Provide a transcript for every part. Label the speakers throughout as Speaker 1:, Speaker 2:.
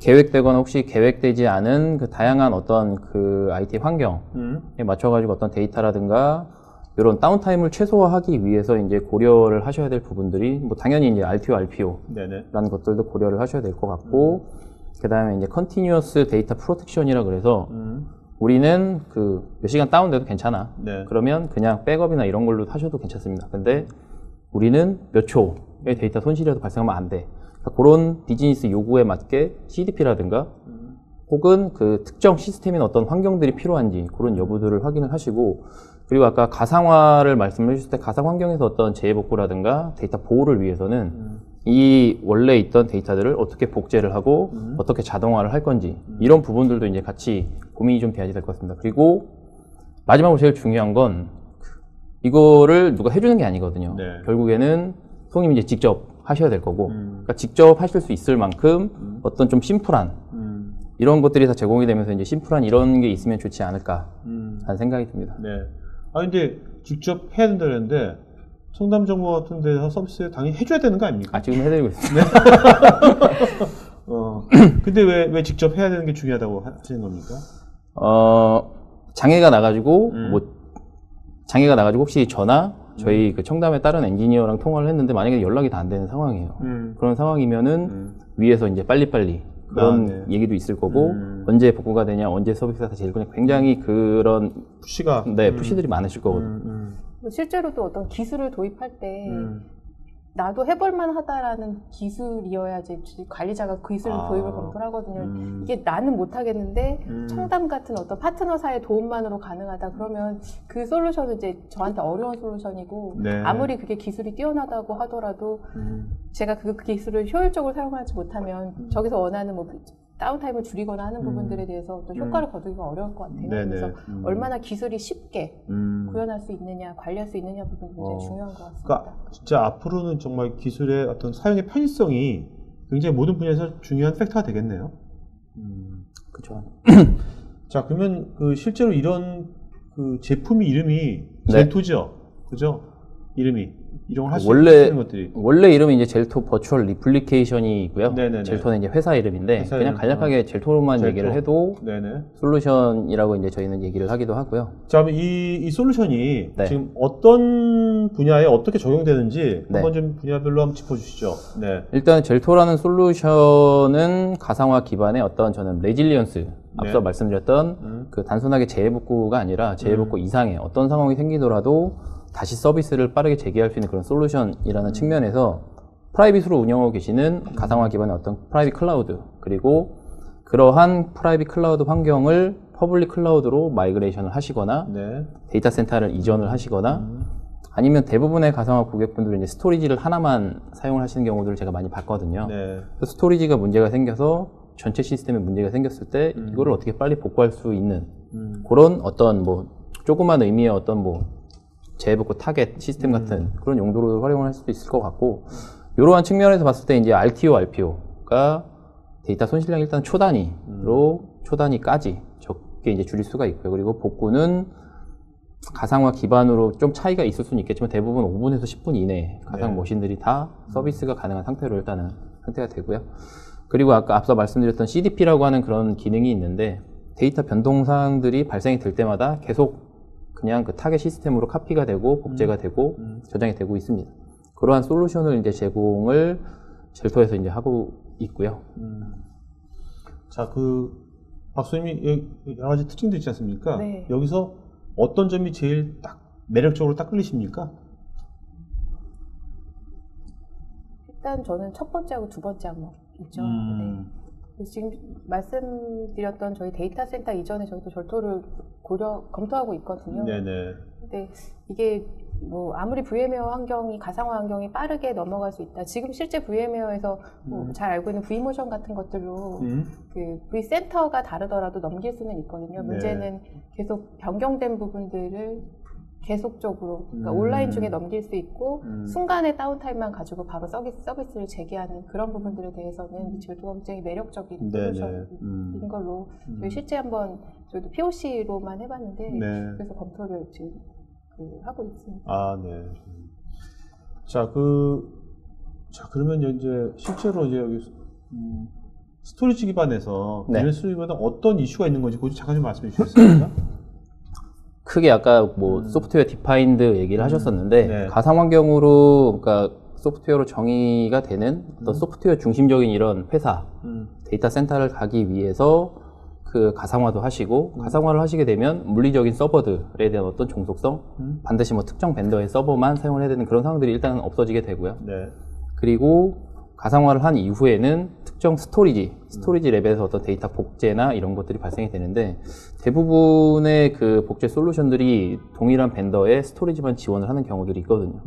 Speaker 1: 계획되거나 혹시 계획되지 않은 그 다양한 어떤 그 IT 환경에 맞춰가지고 어떤 데이터라든가 이런 다운타임을 최소화하기 위해서 이제 고려를 하셔야 될 부분들이 뭐 당연히 이제 RTO, RPO라는 것들도 고려를 하셔야 될 것 같고 그 다음에 이제 Continuous Data Protection이라 그래서 우리는 그 몇 시간 다운돼도 괜찮아.
Speaker 2: 네.
Speaker 1: 그러면 그냥 백업이나 이런 걸로 하셔도 괜찮습니다. 근데 우리는 몇 초의 데이터 손실이라도 발생하면 안 돼. 그러니까 그런 비즈니스 요구에 맞게 CDP라든가 혹은 그 특정 시스템인 어떤 환경들이 필요한지 그런 여부들을 확인을 하시고 그리고 아까 가상화를 말씀을 해주실 때 가상 환경에서 어떤 재해복구라든가 데이터 보호를 위해서는 이 원래 있던 데이터들을 어떻게 복제를 하고 어떻게 자동화를 할 건지 이런 부분들도 이제 같이 고민이 좀 돼야지 될 것 같습니다. 그리고 마지막으로 제일 중요한 건 이거를 누가 해주는 게 아니거든요.
Speaker 2: 네.
Speaker 1: 결국에는 손님이 이제 직접 하셔야 될 거고 그러니까 직접 하실 수 있을 만큼 어떤 좀 심플한 이런 것들이 다 제공이 되면서 이제 심플한 이런 게 있으면 좋지 않을까 하는 생각이 듭니다.
Speaker 2: 네. 아 근데 직접 해야 된다 그랬는데 청담 정보 같은 데서 서비스 당연히 해줘야 되는 거 아닙니까?
Speaker 1: 아, 지금 해드리고 있습니다.
Speaker 2: 근데 왜 직접 해야 되는 게 중요하다고 하시는 겁니까?
Speaker 1: 장애가 나가지고 장애가 나가지고 혹시 저나 저희 그 청담의 다른 엔지니어랑 통화를 했는데 만약에 연락이 다 안 되는 상황이에요. 그런 상황이면은 위에서 이제 빨리빨리 그런 얘기도 있을 거고 언제 복구가 되냐, 언제 서비스가 다 제일 그냥 굉장히 그런
Speaker 2: 푸시가
Speaker 1: 푸시들이 많으실 거거든요.
Speaker 3: 실제로도 어떤 기술을 도입할 때 나도 해볼만 하다라는 기술이어야지 관리자가 그 기술 도입을 검토를 하거든요. 이게 나는 못하겠는데 청담 같은 어떤 파트너사의 도움만으로 가능하다 그러면 그 솔루션은 이제 저한테 어려운 솔루션이고
Speaker 2: 네.
Speaker 3: 아무리 그게 기술이 뛰어나다고 하더라도 제가 그 기술을 효율적으로 사용하지 못하면 저기서 원하는 뭐 다운타임을 줄이거나 하는 부분들에 대해서 어떤 효과를 거두기가 어려울 것 같아요.
Speaker 2: 네네.
Speaker 3: 그래서 얼마나 기술이 쉽게 구현할 수 있느냐, 관리할 수 있느냐 부분이 굉장히 중요한 것 같습니다.
Speaker 2: 그러니까 진짜 앞으로는 정말 기술의 어떤 사용의 편의성이 굉장히 모든 분야에서 중요한 팩터가 되겠네요.
Speaker 1: 그렇죠.
Speaker 2: 자, 그러면 그 실제로 이런 그 제품이 이름이
Speaker 1: 네.
Speaker 2: 젤토죠, 그죠? 이름이 이런 걸 할 수 있는 것들이
Speaker 1: 원래 이름이 이제 젤토 버추얼 리플리케이션이고요.
Speaker 2: 네네네.
Speaker 1: 젤토는 이제 회사 이름인데
Speaker 2: 회사
Speaker 1: 그냥
Speaker 2: 이름.
Speaker 1: 간략하게 젤토로만
Speaker 2: 젤토.
Speaker 1: 얘기를 해도
Speaker 2: 네네.
Speaker 1: 솔루션이라고 이제 저희는 얘기를 하기도 하고요.
Speaker 2: 자, 그럼 이 솔루션이
Speaker 1: 네.
Speaker 2: 지금 어떤 분야에 어떻게 적용되는지
Speaker 1: 네.
Speaker 2: 한번 좀 분야별로 한번 짚어주시죠. 네.
Speaker 1: 일단 젤토라는 솔루션은 가상화 기반의 어떤 저는 레질리언스 앞서 말씀드렸던 그 단순하게 재해복구가 아니라 재해복구 이상의 어떤 상황이 생기더라도 다시 서비스를 빠르게 재개할 수 있는 그런 솔루션이라는 측면에서 프라이빗으로 운영하고 계시는 가상화 기반의 어떤 프라이빗 클라우드 그리고 그러한 프라이빗 클라우드 환경을 퍼블릭 클라우드로 마이그레이션을 하시거나
Speaker 2: 네.
Speaker 1: 데이터 센터를 이전을 하시거나 아니면 대부분의 가상화 고객분들은 이제 스토리지를 하나만 사용을 하시는 경우들을 제가 많이 봤거든요.
Speaker 2: 네.
Speaker 1: 스토리지가 문제가 생겨서 전체 시스템에 문제가 생겼을 때 이거를 어떻게 빨리 복구할 수 있는 그런 어떤 뭐 조그만 의미의 어떤 뭐 재해복구 타겟 시스템 같은 그런 용도로 활용을 할 수도 있을 것 같고 이러한 측면에서 봤을 때 이제 RTO, RPO가 데이터 손실량 일단 초단위까지 적게 이제 줄일 수가 있고요. 그리고 복구는 가상화 기반으로 좀 차이가 있을 수는 있겠지만 대부분 5분에서 10분 이내에 가상 머신들이 다 서비스가 가능한 상태로 일단은 상태가 되고요. 그리고 아까 앞서 말씀드렸던 CDP라고 하는 그런 기능이 있는데 데이터 변동사항들이 발생이 될 때마다 계속 그냥 그 타겟 시스템으로 카피가 되고 복제가 되고 저장이 되고 있습니다. 그러한 솔루션을 이제 제공을 젤토에서 이제 하고 있고요.
Speaker 2: 자, 그 박수님이 여러 가지 특징도 있지 않습니까?
Speaker 3: 네.
Speaker 2: 여기서 어떤 점이 제일 딱 매력적으로 딱 끌리십니까?
Speaker 3: 일단 저는 첫 번째하고 두 번째 항목 있죠. 네. 지금 말씀드렸던 저희 데이터 센터 이전에 저희도 절토를 검토하고 있거든요.
Speaker 2: 네네.
Speaker 3: 근데 이게 뭐 아무리 VM웨어 환경이 가상화 환경이 빠르게 넘어갈 수 있다. 지금 실제 VM웨어에서 잘 알고 있는 V모션 같은 것들로 그 V센터가 다르더라도 넘길 수는 있거든요. 문제는 계속 변경된 부분들을 계속적으로 그러니까 온라인 중에 넘길 수 있고 순간의 다운타임만 가지고 바로 서비스를 재개하는 그런 부분들에 대해서는 젤토가 굉장히 매력적인 솔루션인 걸로 저희 실제 한번 저희도 POC로만 해봤는데 그래서 검토를 지금 하고 있습니다.
Speaker 2: 아, 네. 자, 그러면 이제 실제로 이제 여기 스토리지 기반에서
Speaker 1: 네.
Speaker 2: 비즈니스 기반에 어떤 이슈가 있는 건지 그거 잠깐 좀 말씀해 주시겠습니까?
Speaker 1: 크게 아까 뭐 소프트웨어 디파인드 얘기를 하셨었는데
Speaker 2: 네.
Speaker 1: 가상 환경으로 그러니까 소프트웨어로 정의가 되는 어떤 소프트웨어 중심적인 이런 회사 데이터 센터를 가기 위해서 그 가상화도 하시고 가상화를 하시게 되면 물리적인 서버들에 대한 어떤 종속성 반드시 뭐 특정 벤더의 서버만 사용을 해야 되는 그런 상황들이 일단 없어지게 되고요.
Speaker 2: 네.
Speaker 1: 그리고 가상화를 한 이후에는 특정 스토리지 랩에서 어떤 데이터 복제나 이런 것들이 발생이 되는데 대부분의 그 복제 솔루션들이 동일한 벤더의 스토리지만 지원을 하는 경우들이 있거든요.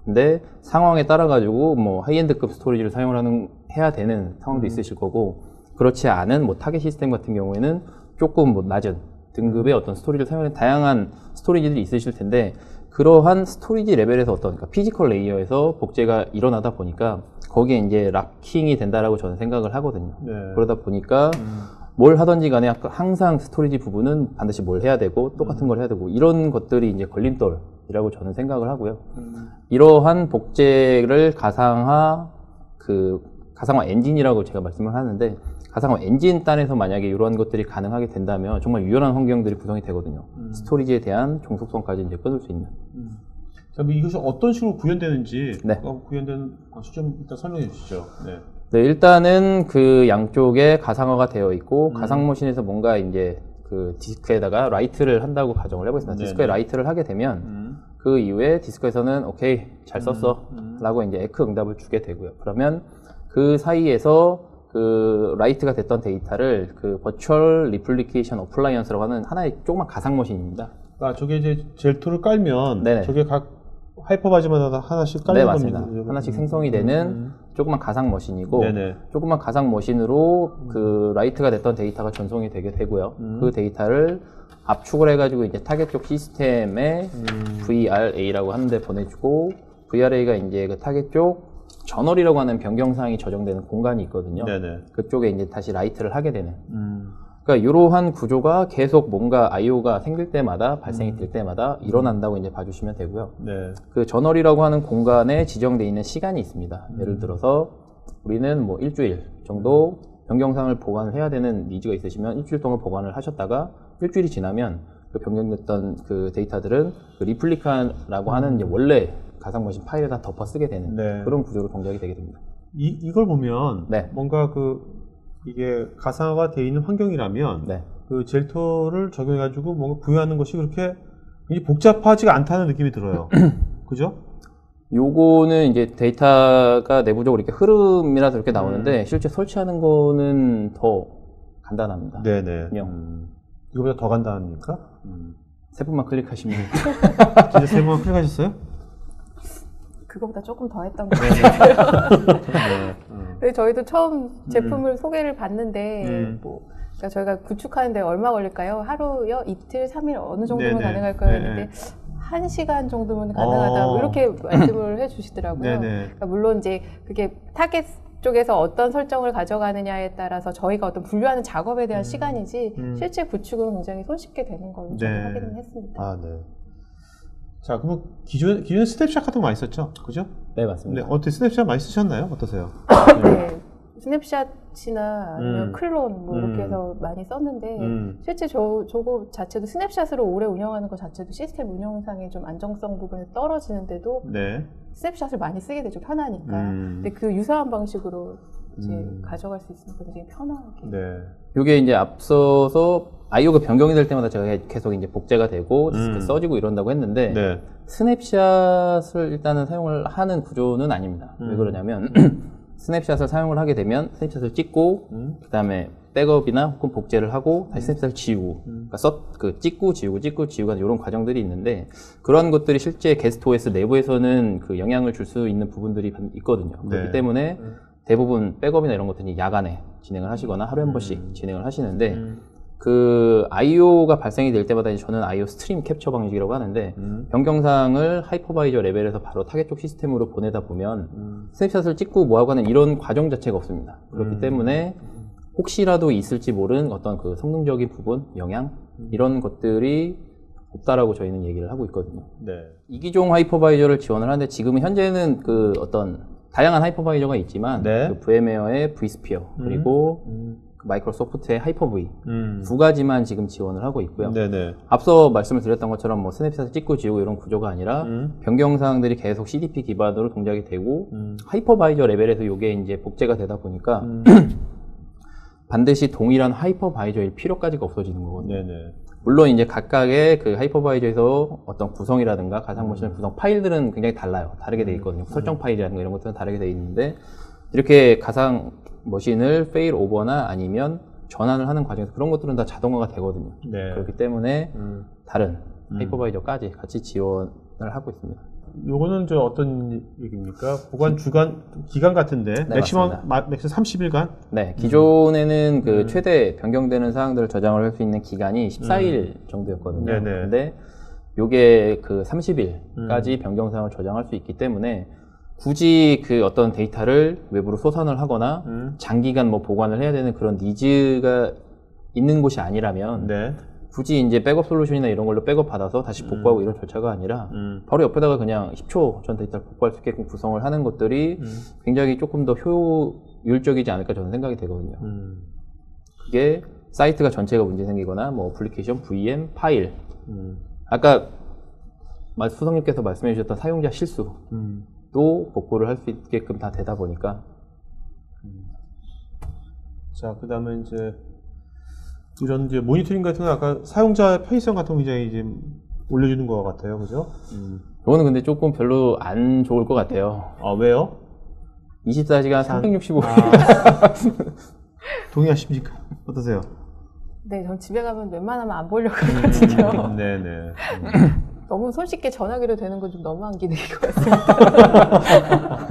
Speaker 1: 근데 상황에 따라 가지고 뭐 하이엔드급 스토리지를 사용을 해야 되는 상황도 있으실 거고 그렇지 않은 뭐 타겟 시스템 같은 경우에는 조금 뭐 낮은 등급의 어떤 스토리지를 사용하는 다양한 스토리지들이 있으실 텐데 그러한 스토리지 레벨에서 어떤 그러니까 피지컬 레이어에서 복제가 일어나다 보니까 거기에 이제 락킹이 된다라고 저는 생각을 하거든요.
Speaker 2: 네.
Speaker 1: 그러다 보니까 뭘 하든지 간에 항상 스토리지 부분은 반드시 뭘 해야 되고 똑같은 걸 해야 되고 이런 것들이 이제 걸림돌이라고 저는 생각을 하고요. 이러한 복제를 가상화 엔진이라고 제가 말씀을 하는데 가상화 엔진 단에서 만약에 이러한 것들이 가능하게 된다면 정말 유연한 환경들이 구성이 되거든요. 스토리지에 대한 종속성까지 이제 끊을 수 있는.
Speaker 2: 자, 뭐 이것이 어떤 식으로 구현되는지
Speaker 1: 네.
Speaker 2: 구현되는 것이 좀 일단 설명해 주시죠. 네.
Speaker 1: 네, 일단은 그 양쪽에 가상화가 되어 있고 가상머신에서 뭔가 이제 그 디스크에다가 라이트를 한다고 가정을 해보겠습니다. 디스크에 라이트를 하게 되면 그 이후에 디스크에서는 오케이 잘 썼어 라고 이제 에크 응답을 주게 되고요. 그러면 그 사이에서 그 라이트가 됐던 데이터를 그 버추얼 리플리케이션 어플라이언스라고 하는 하나의 조그만 가상머신입니다.
Speaker 2: 아, 저게 이제 젤토를 깔면
Speaker 1: 네네.
Speaker 2: 저게 각 하이퍼바지마다 하나씩 깔리는
Speaker 1: 네, 맞습니다.
Speaker 2: 겁니다.
Speaker 1: 하나씩 생성이 되는 조그만 가상 머신이고
Speaker 2: 네네.
Speaker 1: 조그만 가상 머신으로 그 라이트가 됐던 데이터가 전송이 되게 되고요. 그 데이터를 압축을 해가지고 이제 타겟 쪽 시스템에 VRA라고 하는데 보내주고 VRA가 이제 그 타겟 쪽 저널이라고 하는 변경사항이 저장되는 공간이 있거든요.
Speaker 2: 네네.
Speaker 1: 그쪽에 이제 다시 라이트를 하게 되는. 그러니까 이러한 구조가 계속 뭔가 IO가 생길 때마다 발생이 될 때마다 일어난다고 이제 봐주시면 되고요.
Speaker 2: 네.
Speaker 1: 그 저널이라고 하는 공간에 지정되어 있는 시간이 있습니다. 예를 들어서 우리는 뭐 일주일 정도 변경사항을 보관을 해야 되는 니즈가 있으시면 일주일 동안 보관을 하셨다가 일주일이 지나면 그 변경됐던 그 데이터들은 그 리플리카라고 하는 이제 원래 가상머신 파일에다 덮어 쓰게 되는
Speaker 2: 네.
Speaker 1: 그런 구조로 동작이 되게 됩니다.
Speaker 2: 이걸 보면
Speaker 1: 네.
Speaker 2: 뭔가 이게 가상화가 되어 있는 환경이라면
Speaker 1: 네.
Speaker 2: 그 젤토를 적용해가지고 뭔가 부여하는 것이 그렇게 복잡하지가 않다는 느낌이 들어요. 그죠?
Speaker 1: 요거는 이제 데이터가 내부적으로 이렇게 흐름이라서 이렇게 나오는데 실제 설치하는 거는 더 간단합니다.
Speaker 2: 네네.
Speaker 1: 그냥
Speaker 2: 이거보다 더 간단합니까?
Speaker 1: 세 분만 클릭하시면
Speaker 2: 진짜 세 번만 클릭하셨어요?
Speaker 3: 그거보다 조금 더 했던 것 같아요. 근데 저희도 처음 제품을 소개를 받는데 그러니까 저희가 구축하는데 얼마 걸릴까요? 하루요? 이틀? 3일? 어느 정도면
Speaker 2: 네네.
Speaker 3: 가능할까요? 했는데 1시간 정도면 가능하다 뭐 이렇게 말씀을 해주시더라고요.
Speaker 2: 네네.
Speaker 3: 그러니까 물론 이제 그게 타겟 쪽에서 어떤 설정을 가져가느냐에 따라서 저희가 어떤 분류하는 작업에 대한 시간이지 실제 구축은 굉장히 손쉽게 되는 걸로 저는 확인을 했습니다.
Speaker 2: 아, 네. 자, 그럼 기존에 스냅샷 같은 거 많이 썼죠? 그죠?
Speaker 1: 네 맞습니다.
Speaker 2: 네, 어때 스냅샷 많이 쓰셨나요? 어떠세요?
Speaker 3: 네. 스냅샷이나 아니면 클론 뭐 이렇게 해서 많이 썼는데 실제 저거 자체도 스냅샷으로 오래 운영하는 것 자체도 시스템 운영상의 좀 안정성 부분이 떨어지는데도
Speaker 2: 네.
Speaker 3: 스냅샷을 많이 쓰게 되죠. 편하니까. 근데 그 유사한 방식으로 이제 가져갈 수 있으면 굉장히 편하게.
Speaker 2: 네.
Speaker 1: 요게 이제 앞서서 IO가 변경이 될 때마다 제가 계속 이제 복제가 되고 디스크 써지고 이런다고 했는데
Speaker 2: 네.
Speaker 1: 스냅샷을 일단은 사용을 하는 구조는 아닙니다. 왜 그러냐면 스냅샷을 사용을 하게 되면 스냅샷을 찍고 그 다음에 백업이나 혹은 복제를 하고 다시 스냅샷을 지우고 그러니까 찍고 지우고 하는 이런 과정들이 있는데 그런 것들이 실제 게스트 OS 내부에서는 그 영향을 줄 수 있는 부분들이 있거든요. 그렇기 때문에 대부분 백업이나 이런 것들이 야간에 진행을 하시거나 하루에 한 번씩 진행을 하시는데 그 IO가 발생이 될 때마다 저는 IO 스트림 캡처 방식이라고 하는데 변경사항을 하이퍼바이저 레벨에서 바로 타겟 쪽 시스템으로 보내다 보면 스냅샷을 찍고 뭐하고 하는 이런 과정 자체가 없습니다. 그렇기 때문에 혹시라도 있을지 모르는 어떤 그 성능적인 부분, 영향 이런 것들이 없다라고 저희는 얘기를 하고 있거든요.
Speaker 2: 네.
Speaker 1: 이기종 하이퍼바이저를 지원을 하는데 지금 현재는 그 어떤 다양한 하이퍼바이저가 있지만
Speaker 2: 네.
Speaker 1: 그 VMware의 vSphere 그리고 그 마이크로소프트의 하이퍼V 두 가지만 지금 지원을 하고 있고요.
Speaker 2: 네네.
Speaker 1: 앞서 말씀을 드렸던 것처럼 뭐 스냅샷을 찍고 지우고 이런 구조가 아니라 변경사항들이 계속 CDP 기반으로 동작이 되고 하이퍼바이저 레벨에서 이게 이제 복제가 되다 보니까 반드시 동일한 하이퍼바이저일 필요까지가 없어지는 거거든요.
Speaker 2: 네네.
Speaker 1: 물론 이제 각각의 그 하이퍼바이저에서 어떤 구성이라든가 가상머신의 구성 파일들은 굉장히 달라요. 다르게 돼 있거든요. 설정 파일이라든가 이런 것들은 다르게 돼 있는데 이렇게 가상머신을 페일 오버나 아니면 전환을 하는 과정에서 그런 것들은 다 자동화가 되거든요.
Speaker 2: 네.
Speaker 1: 그렇기 때문에 다른 하이퍼바이저까지 같이 지원을 하고 있습니다.
Speaker 2: 요거는 저 어떤 얘기입니까? 보관 기간 같은데 맥시멈 맥스 30일간?
Speaker 1: 네, 기존에는 그 최대 변경되는 사항들을 저장을 할 수 있는 기간이 14일 정도였거든요.
Speaker 2: 네네.
Speaker 1: 근데 요게 그 30일까지 변경 사항을 저장할 수 있기 때문에 굳이 그 어떤 데이터를 외부로 소산을 하거나 장기간 뭐 보관을 해야 되는 그런 니즈가 있는 곳이 아니라면
Speaker 2: 네.
Speaker 1: 굳이 이제 백업 솔루션이나 이런 걸로 백업 받아서 다시 복구하고 이런 절차가 아니라 바로 옆에다가 그냥 10초 전 데이터를 복구할 수 있게끔 구성을 하는 것들이 굉장히 조금 더 효율적이지 않을까 저는 생각이 되거든요. 그게 사이트가 전체가 문제 생기거나 뭐 어플리케이션, VM, 파일 아까 수석님께서 말씀해 주셨던 사용자 실수도 복구를 할 수 있게끔 다 되다 보니까
Speaker 2: 자, 그 다음에 이제 이런 이제 모니터링 같은 건 아까 사용자 편의성 같은 거 굉장히 이제 올려주는 것 같아요. 그죠?
Speaker 1: 이거는 근데 조금 별로 안 좋을 것 같아요.
Speaker 2: 아, 왜요?
Speaker 1: 24시간 365일.
Speaker 2: 동의하십니까? 어떠세요?
Speaker 3: 네, 전 집에 가면 웬만하면 안 보려고 하거든요.
Speaker 2: 네네.
Speaker 3: 너무 손쉽게 전화기로 되는 건 좀 너무한 기능인 것 같습니다.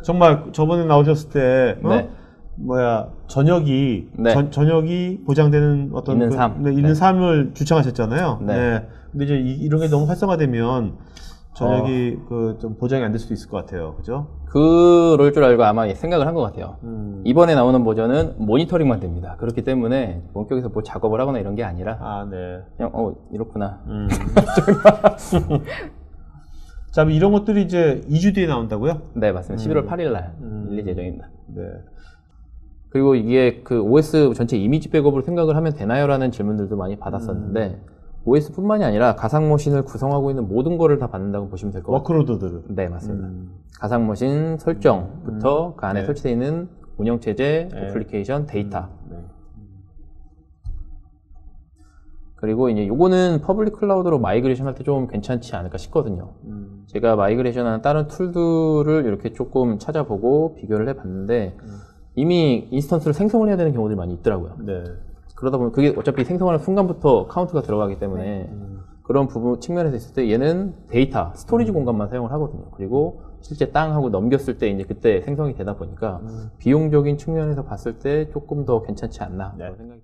Speaker 2: 정말 저번에 나오셨을 때,
Speaker 1: 네.
Speaker 2: 저녁이,
Speaker 1: 네.
Speaker 2: 저녁이 보장되는 어떤
Speaker 1: 있는 삶.
Speaker 2: 있는
Speaker 1: 네.
Speaker 2: 삶을 주창하셨잖아요.
Speaker 1: 네.
Speaker 2: 근데 이제 이런 게 너무 활성화되면 저녁이 좀 보장이 안 될 수도 있을 것 같아요. 그죠?
Speaker 1: 그럴 줄 알고 아마 생각을 한 것 같아요. 이번에 나오는 버전은 모니터링만 됩니다. 그렇기 때문에 본격에서 뭐 작업을 하거나 이런 게 아니라
Speaker 2: 아, 네.
Speaker 1: 그냥 이렇구나.
Speaker 2: 자, 이런 것들이 이제 2주 뒤에 나온다고요?
Speaker 1: 네, 맞습니다. 11월 8일 날 릴리즈 예정입니다.
Speaker 2: 네.
Speaker 1: 그리고 이게 그 OS 전체 이미지 백업을 생각을 하면 되나요? 라는 질문들도 많이 받았었는데 OS뿐만이 아니라 가상머신을 구성하고 있는 모든 거를 다 받는다고 보시면 될 것 같아요.
Speaker 2: 워크로드들을.
Speaker 1: 네, 맞습니다. 가상머신 설정부터 그 안에
Speaker 2: 네.
Speaker 1: 설치되어 있는 운영체제, 어플리케이션, 데이터.
Speaker 2: 네.
Speaker 1: 그리고 이제 요거는 퍼블릭 클라우드로 마이그레이션 할 때 좀 괜찮지 않을까 싶거든요. 제가 마이그레이션 하는 다른 툴들을 이렇게 조금 찾아보고 비교를 해봤는데 이미 인스턴스를 생성을 해야 되는 경우들이 많이 있더라고요.
Speaker 2: 네.
Speaker 1: 그러다 보면 그게 어차피 생성하는 순간부터 카운트가 들어가기 때문에 그런 부분 측면에서 있을 때 얘는 데이터, 스토리지 공간만 사용을 하거든요. 그리고 실제 땅 하고 넘겼을 때 이제 그때 생성이 되다 보니까 비용적인 측면에서 봤을 때 조금 더 괜찮지 않나
Speaker 2: 네.
Speaker 1: 생각이